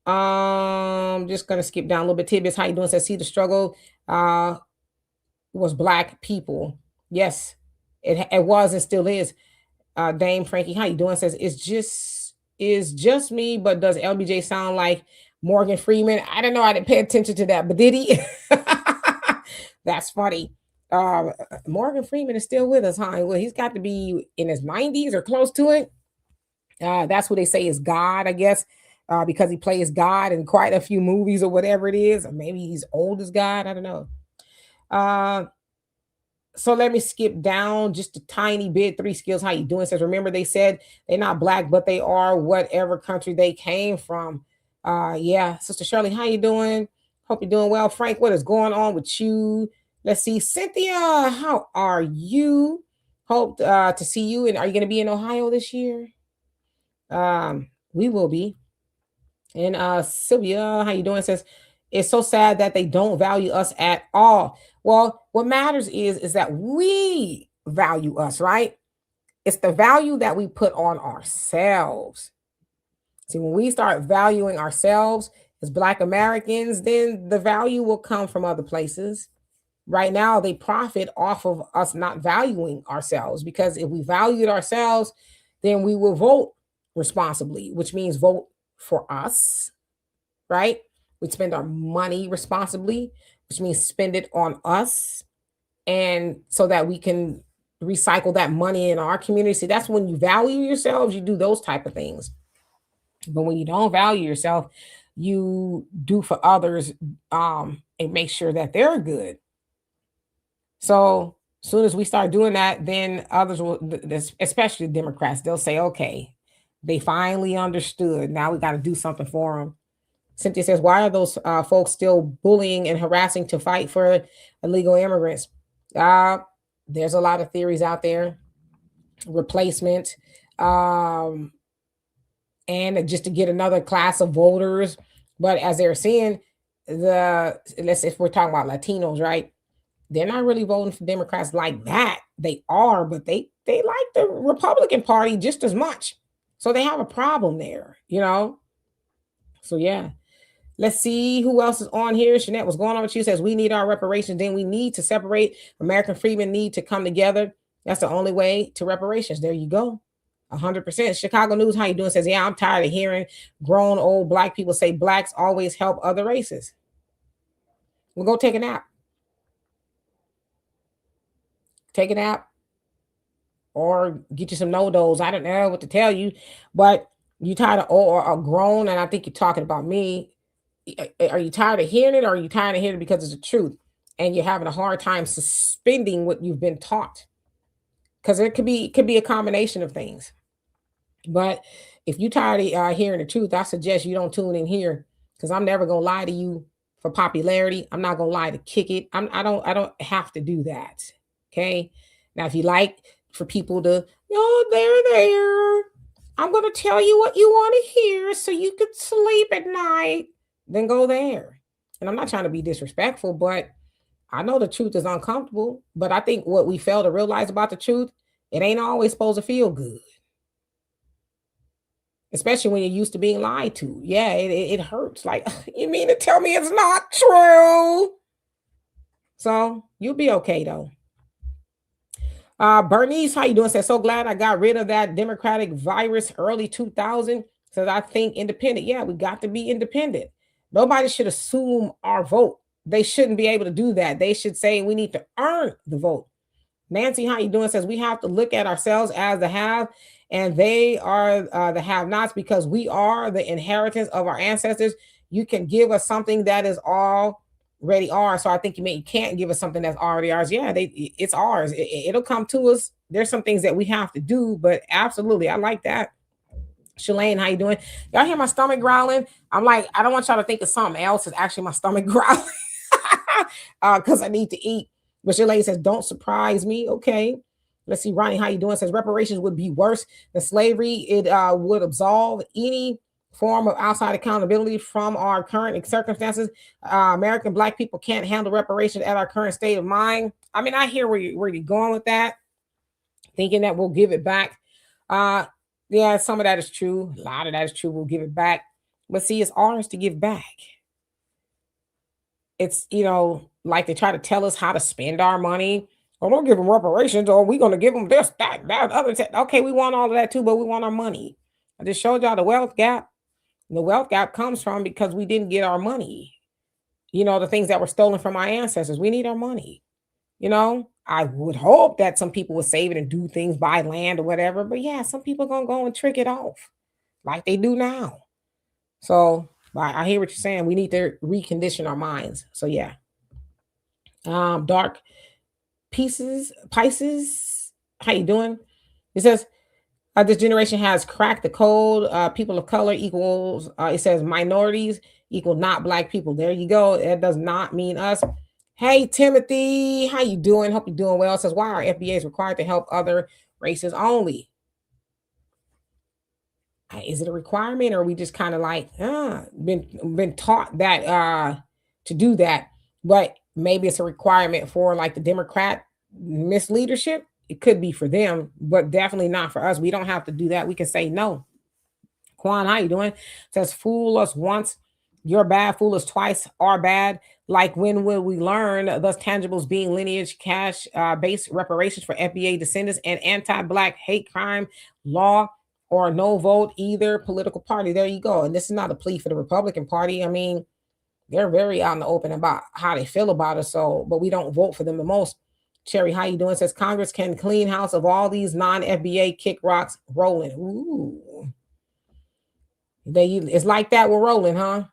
Just gonna skip down a little bit. Tidbits, how you doing? Says, see the struggle was Black people. Yes, it was and still is. Dame Frankie, how you doing? Says, is just me, but does LBJ sound like Morgan Freeman? I don't know. I didn't pay attention to that, but did he? That's funny. Morgan Freeman is still with us, huh? Well, he's got to be in his 90s or close to it. That's what they say is God, I guess. Because he plays God in quite a few movies or whatever it is, or maybe he's old as God. I don't know. So let me skip down just a tiny bit. 3 skills. How you doing? Says, remember they said they're not Black, but they are whatever country they came from. Yeah, Sister Shirley, how you doing? Hope you're doing well. Frank, what is going on with you? Let's see. Cynthia, how are you? Hope to see you. And are you going to be in Ohio this year? We will be. And Sylvia, how you doing? Says, it's so sad that they don't value us at all. Well, what matters is that we value us, right? It's the value that we put on ourselves. See, when we start valuing ourselves as Black Americans, then the value will come from other places. Right now, they profit off of us not valuing ourselves, because if we valued ourselves, then we will vote responsibly, which means vote for us, right? We spend our money responsibly, which means spend it on us, and so that we can recycle that money in our community. See, that's when you value yourselves, you do those type of things. But when you don't value yourself, you do for others, and make sure that they're good. So as soon as we start doing that, then others will, especially Democrats, they'll say, okay, they finally understood. Now we got to do something for them. Cynthia says, why are those folks still bullying and harassing to fight for illegal immigrants? There's a lot of theories out there. Replacement, and just to get another class of voters. But as they're saying, if we're talking about Latinos, right? They're not really voting for Democrats like that. They are, but they like the Republican Party just as much. So they have a problem there, you know? So yeah. Let's see who else is on here. Shanette, what's going on with you? Says, we need our reparations. Then we need to separate. American freedmen need to come together. That's the only way to reparations. There you go. 100%. Chicago News, how you doing? Says, yeah, I'm tired of hearing grown old Black people say Blacks always help other races. We'll go take a nap. Take a nap or get you some no-dos. I don't know what to tell you, but you tired of or grown, and I think you're talking about me. Are you tired of hearing it, or are you tired of hearing it because it's the truth and you're having a hard time suspending what you've been taught? Because it could be a combination of things. But if you're tired of hearing the truth, I suggest you don't tune in here, because I'm never gonna lie to you for popularity. I'm not gonna lie to kick it. I don't have to do that. Okay. Now, if you like for people to, they're there, I'm gonna tell you what you want to hear so you could sleep at night, then go there. And I'm not trying to be disrespectful, but I know the truth is uncomfortable. But I think what we fail to realize about the truth, it ain't always supposed to feel good. Especially when you're used to being lied to. Yeah, it hurts. Like, you mean to tell me it's not true? So you'll be okay though. Bernice, how you doing? Says, so glad I got rid of that Democratic virus early 2000. Says, I think independent. Yeah, we got to be independent. Nobody should assume our vote. They shouldn't be able to do that. They should say we need to earn the vote. Nancy, how you doing? Says, we have to look at ourselves as the have, and they are the have-nots because we are the inheritance of our ancestors. You can give us something that is already ours. So I think you can't give us something that's already ours. Yeah, it's ours. It'll come to us. There's some things that we have to do, but absolutely, I like that. Shalane, how you doing? Y'all hear my stomach growling? I'm like, I don't want y'all to think of something else. It's actually my stomach growling because I need to eat. But Shalane says, don't surprise me. Okay. Let's see. Ronnie, how you doing? Says reparations would be worse than slavery. It would absolve any form of outside accountability from our current circumstances. American Black people can't handle reparations at our current state of mind. I mean, I hear where you're going with that, thinking that we'll give it back. Yeah, some of that is true. A lot of that is true. We'll give it back. But see, it's ours to give back. It's, like they try to tell us how to spend our money. Oh, don't give them reparations, or we're going to give them this, that, other. Okay, we want all of that too, but we want our money. I just showed y'all the wealth gap. The wealth gap comes from because we didn't get our money. The things that were stolen from our ancestors. We need our money. I would hope that some people would save it and do things, buy land or whatever. But yeah, some people are going to go and trick it off like they do now. So I hear what you're saying. We need to recondition our minds. So yeah. Dark Pisces, how you doing? It says, this generation has cracked the code. People of color equals, it says minorities equal not Black people. There you go. That does not mean us. Hey, Timothy, how you doing? Hope you're doing well. It says, why are FBAs required to help other races only? Is it a requirement, or are we just kind of like been taught that to do that? But maybe it's a requirement for like the Democrat misleadership. It could be for them, but definitely not for us. We don't have to do that. We can say no. Quan, how you doing? It says, fool us once, you're bad. Fool us twice, are bad. Like, when will we learn? Thus, tangibles being lineage, cash based reparations for FBA descendants, and anti-Black hate crime law, or no vote either political party. There you go. And this is not a plea for the Republican Party. I mean, they're very out in the open about how they feel about us. So, but we don't vote for them the most. Cherry, how you doing? It says, Congress can clean house of all these non-FBA kick rocks rolling. Ooh. It's like that. We're rolling, huh?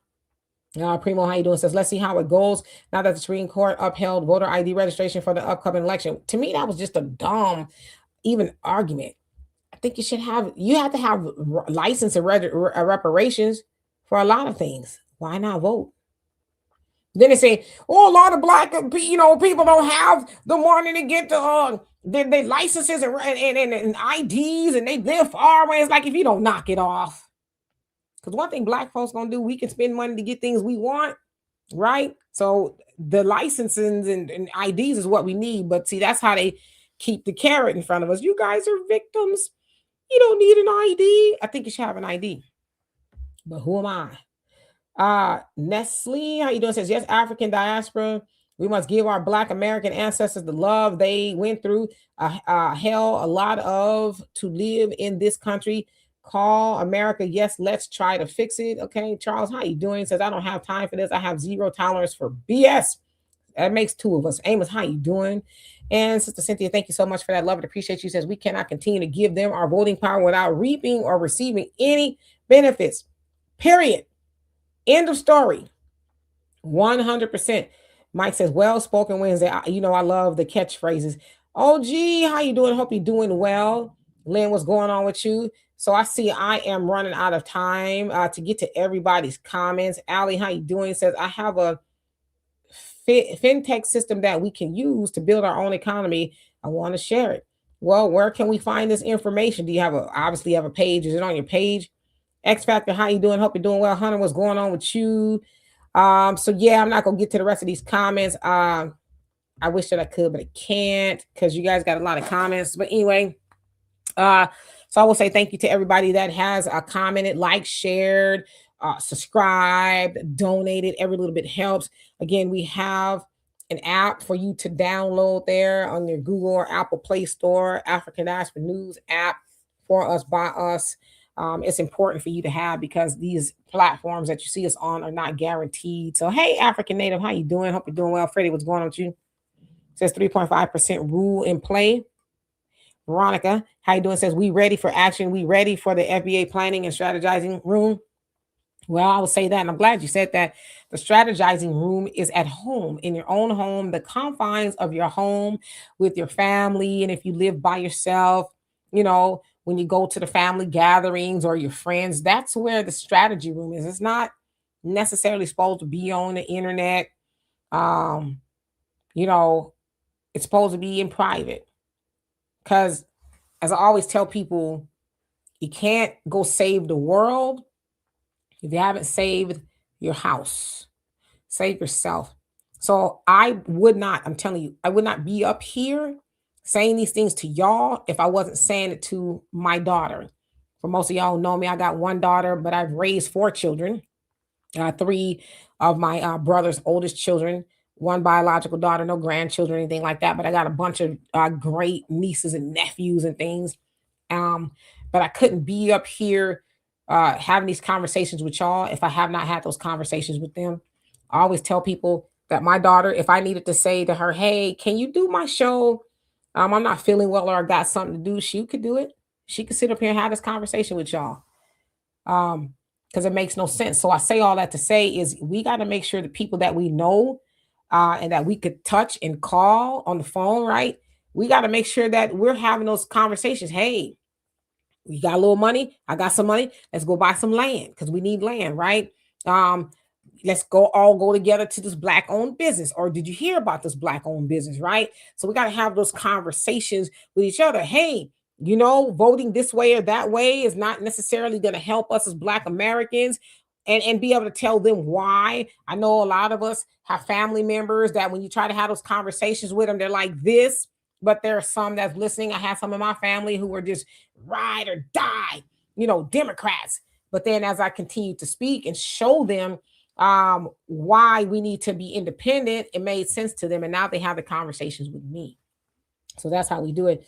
Primo, how you doing? Says, let's see how it goes now that the Supreme Court upheld voter ID registration for the upcoming election. To me, that was just a dumb, even argument. I think you have to have license and reparations for a lot of things. Why not vote? Then they say, oh, a lot of Black people don't have the money to get their licenses and IDs, and they live far away. It's like, if you don't knock it off. Because one thing Black folks gonna do, we can spend money to get things we want, right? So the licenses and IDs is what we need. But see, that's how they keep the carrot in front of us. You guys are victims. You don't need an ID. I think you should have an ID. But who am I? Nestle, how you doing? Says, yes, African diaspora. We must give our Black American ancestors the love they went through hell a lot of to live in this country. Call America. Yes, let's try to fix it. Okay, Charles, how you doing? Says, I don't have time for this. I have zero tolerance for BS. That makes two of us. Amos, how you doing? And Sister Cynthia, thank you so much for that. Love and appreciate you. Says, we cannot continue to give them our voting power without reaping or receiving any benefits. Period. End of story. 100%. Mike says, well spoken Wednesday. I love the catchphrases. Oh, gee, how you doing? Hope you're doing well. Lynn, what's going on with you? So I see I am running out of time to get to everybody's comments. Allie, how you doing? Says, I have a fintech system that we can use to build our own economy. I want to share it. Well, where can we find this information? Do you obviously have a page? Is it on your page? X Factor, how you doing? Hope you're doing well. Hunter, what's going on with you? So yeah, I'm not gonna get to the rest of these comments. I wish that I could, but I can't because you guys got a lot of comments. But anyway, so I will say thank you to everybody that has commented, liked, shared, subscribed, donated. Every little bit helps. Again, we have an app for you to download there on your Google or Apple Play Store, African Diaspora News app, for us, by us. It's important for you to have, because these platforms that you see us on are not guaranteed. So, hey, African Native, how you doing? Hope you're doing well. Freddie, what's going on with you? Says 3.5% rule in play. Veronica, how you doing? Says, we ready for action. We ready for the FBA planning and strategizing room. Well, I will say that, and I'm glad you said that. The strategizing room is at home, in your own home, the confines of your home, with your family. And if you live by yourself, when you go to the family gatherings or your friends, that's where the strategy room is. It's not necessarily supposed to be on the internet. Um, it's supposed to be in private. Because, as I always tell people, you can't go save the world if you haven't saved your house. Save yourself. So I'm telling you, I would not be up here saying these things to y'all if I wasn't saying it to my daughter. For most of y'all who know me, I got one daughter, but I've raised 4 children. 3 of my brother's oldest children, one biological daughter, no grandchildren, anything like that. But I got a bunch of great nieces and nephews and things. But I couldn't be up here having these conversations with y'all if I have not had those conversations with them. I always tell people that my daughter, if I needed to say to her, hey, can you do my show? I'm not feeling well, or I got something to do, she could do it. She could sit up here and have this conversation with y'all. Because it makes no sense. So I say all that to say is, we got to make sure the people that we know and that we could touch and call on the phone, right? We got to make sure that we're having those conversations. Hey, you got a little money? I got some money. Let's go buy some land, because we need land, right? Let's all go together to this Black-owned business. Or did you hear about this Black-owned business, right? So we got to have those conversations with each other. Hey, voting this way or that way is not necessarily going to help us as Black Americans, and be able to tell them why. I know a lot of us have family members that when you try to have those conversations with them, they're like this, but there are some that's listening. I have some in my family who are just ride or die, Democrats. But then as I continue to speak and show them why we need to be independent, it made sense to them. And now they have the conversations with me. So that's how we do it.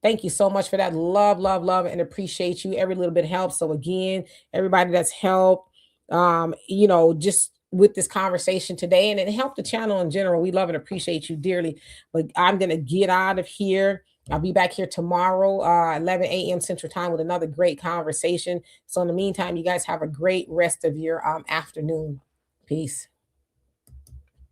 Thank you so much for that. Love, love, love, and appreciate you. Every little bit helps. So again, everybody that's helped, just with this conversation today, and it helped the channel in general. We love and appreciate you dearly. But I'm going to get out of here. I'll be back here tomorrow, 11 a.m. Central Time, with another great conversation. So in the meantime, you guys have a great rest of your afternoon. Peace.